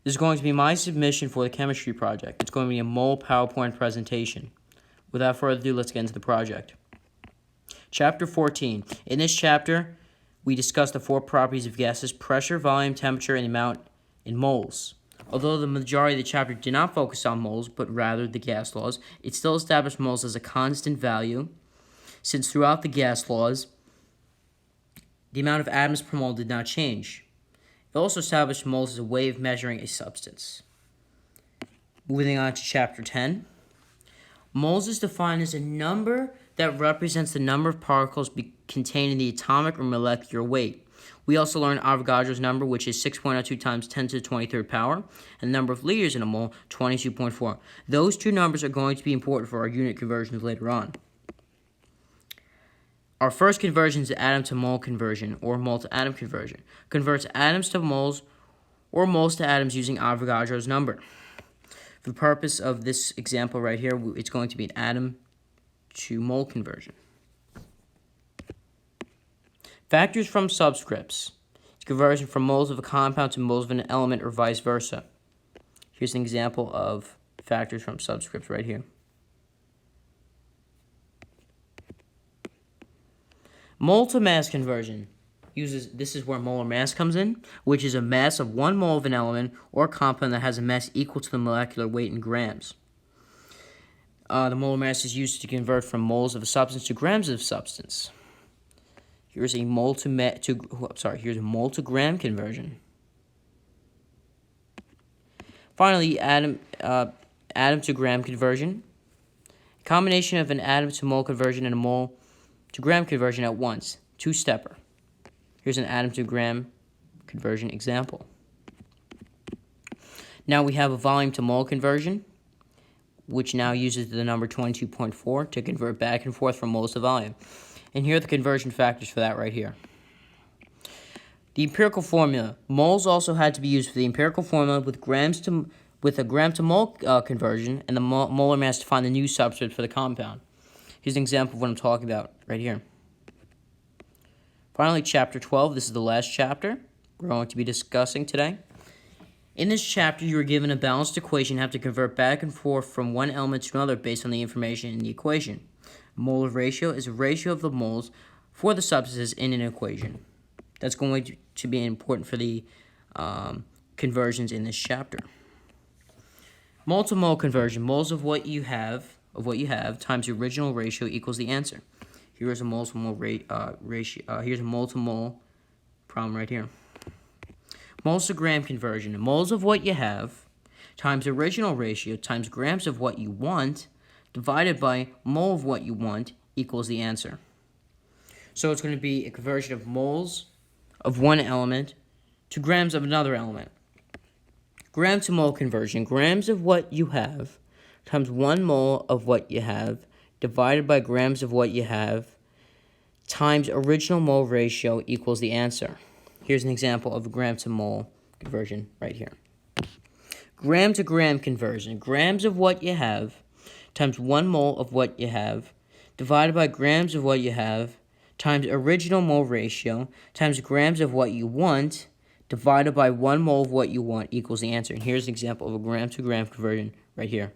This is going to be my submission for the chemistry project. It's going to be a mole PowerPoint presentation. Without further ado, let's get into the project. Chapter 14. In this chapter, we discuss the 4 properties of gases: pressure, volume, temperature, and amount in moles. Although the majority of the chapter did not focus on moles, but rather the gas laws, it still established moles as a constant value, since throughout the gas laws, the amount of atoms per mole did not change. It also established moles as a way of measuring a substance. Moving on to Chapter 10. Moles is defined as a number that represents the number of particles contained in the atomic or molecular weight. We also learned Avogadro's number, which is 6.02 times 10 to the 23rd power, and the number of liters in a mole, 22.4. Those 2 numbers are going to be important for our unit conversions later on. Our first conversion is the atom-to-mole conversion, or mole-to-atom conversion. Converts atoms to moles, or moles to atoms using Avogadro's number. For the purpose of this example right here, it's going to be an atom-to-mole conversion. Factors from subscripts. It's conversion from moles of a compound to moles of an element or vice versa. Here's an example of factors from subscripts right here. Mole to mass conversion. This is where molar mass comes in, which is a mass of 1 mole of an element or compound that has a mass equal to the molecular weight in grams. The molar mass is used to convert from moles of a substance to grams of substance. Here's a mole to gram conversion. Finally, atom to gram conversion. A combination of an atom to mole conversion and a mole to gram conversion at once. 2-stepper. Here's an atom to gram conversion example. Now we have a volume to mole conversion, which now uses the number 22.4 to convert back and forth from moles to volume. And here are the conversion factors for that right here. The empirical formula. Moles also had to be used for the empirical formula with a gram to mole conversion and the molar mass to find the new substrate for the compound. Here's an example of what I'm talking about right here. Finally, Chapter 12. This is the last chapter we're going to be discussing today. In this chapter, you are given a balanced equation and have to convert back and forth from one element to another based on the information in the equation. Molar ratio is a ratio of the moles for the substances in an equation. That's going to be important for the conversions in this chapter. Mole to mole conversion. Moles of what you have times the original ratio equals the answer. Here's a mole to mole ratio. Here's a mole to mole problem right here. Moles to gram conversion. Moles of what you have times the original ratio times grams of what you want divided by mole of what you want equals the answer. So it's going to be a conversion of moles of one element to grams of another element. Gram to mole conversion. Grams of what you have times 1 mole of what you have divided by grams of what you have times original mole ratio equals the answer. Here's an example of a gram to mole conversion right here. Gram to gram conversion. Grams of what you have times 1 mole of what you have divided by grams of what you have times original mole ratio times grams of what you want divided by 1 mole of what you want equals the answer. And here's an example of a gram to gram conversion right here.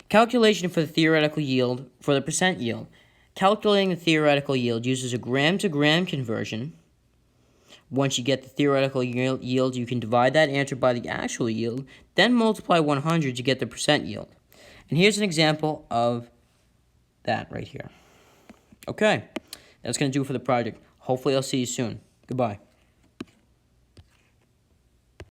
Calculation for the theoretical yield, for the percent yield. Calculating the theoretical yield uses a gram to gram conversion. Once you get the theoretical yield, you can divide that answer by the actual yield, then multiply 100 to get the percent yield. And here's an example of that right here. Okay, that's going to do it for the project. Hopefully I'll see you soon. Goodbye.